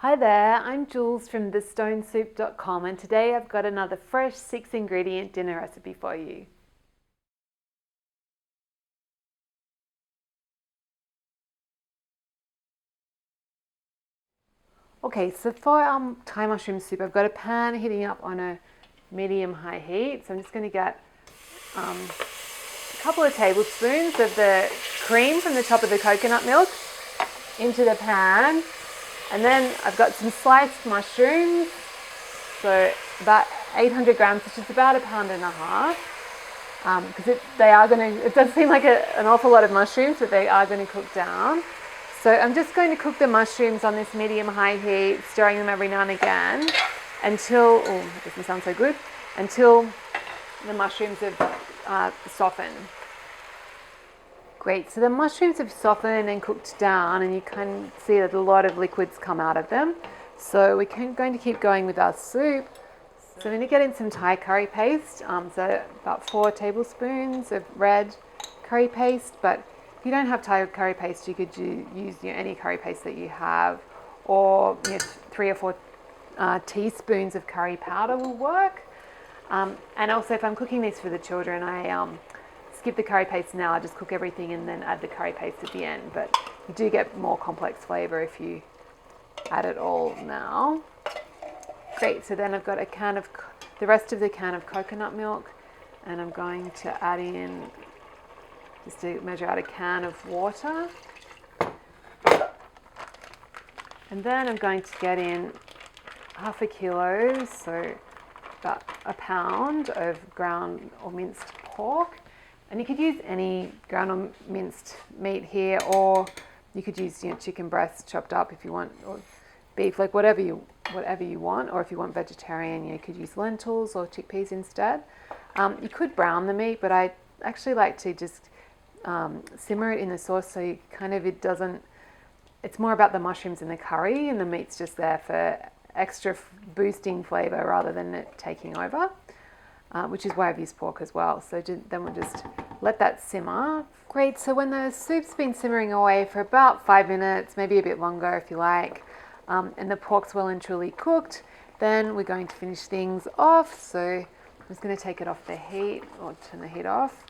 Hi there, I'm Jules from thestonesoup.com and today I've got another fresh 6-ingredient dinner recipe for you. Okay, so for Thai mushroom soup, I've got a pan heating up on a medium-high heat. So I'm just going to get a couple of tablespoons of the cream from the top of the coconut milk into the pan. And then I've got some sliced mushrooms, so about 800 grams, which is about 1.5 pounds, because it does seem like an awful lot of mushrooms, but they are going to cook down. So I'm just going to cook the mushrooms on this medium-high heat, stirring them every now and again until, oh, that doesn't sound so good, until the mushrooms have softened. Great, so the mushrooms have softened and cooked down and you can see that a lot of liquids come out of them. So we're going to keep going with our soup. So I'm going to get in some Thai curry paste, so about 4 tablespoons of red curry paste, but if you don't have Thai curry paste, you could use any curry paste that you have, or 3 or 4 teaspoons of curry powder will work. And also if I'm cooking these for the children, I skip the curry paste now. I just cook everything and then add the curry paste at the end, but you do get more complex flavor if you add it all now. Great, so then I've got the rest of the can of coconut milk, and I'm going to add in, just to measure out, a can of water. And then I'm going to get in 1/2 kilo, so about 1 pound of ground or minced pork. And you could use any ground or minced meat here, or you could use chicken breast chopped up if you want, or beef, like whatever you want. Or if you want vegetarian, you could use lentils or chickpeas instead. You could brown the meat, but I actually like to just simmer it in the sauce, so it's more about the mushrooms and the curry, and the meat's just there for extra boosting flavor rather than it taking over. Which is why I've used pork as well. So then we'll just let that simmer. Great, so when the soup's been simmering away for about 5 minutes, maybe a bit longer if you like, and the pork's well and truly cooked, then we're going to finish things off. So I'm just going to take it off the heat, or turn the heat off.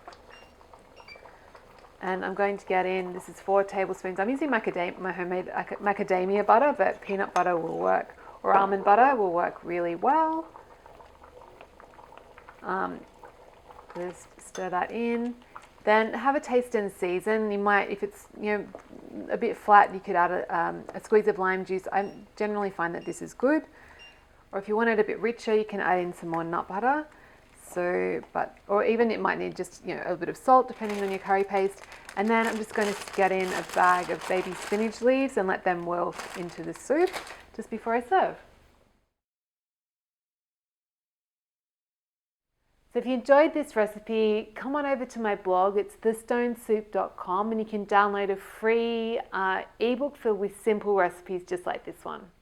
And I'm going to get in, this is 4 tablespoons. I'm using my homemade macadamia butter, but peanut butter will work, or almond butter will work really well. Just stir that in. Then have a taste and season. You might, if it's a bit flat, you could add a squeeze of lime juice. I generally find that this is good. Or if you want it a bit richer, you can add in some more nut butter. Or even it might need just a bit of salt depending on your curry paste. And then I'm just going to get in a bag of baby spinach leaves and let them wilt into the soup just before I serve. So if you enjoyed this recipe, come on over to my blog. It's thestonesoup.com, and you can download a free ebook filled with simple recipes just like this one.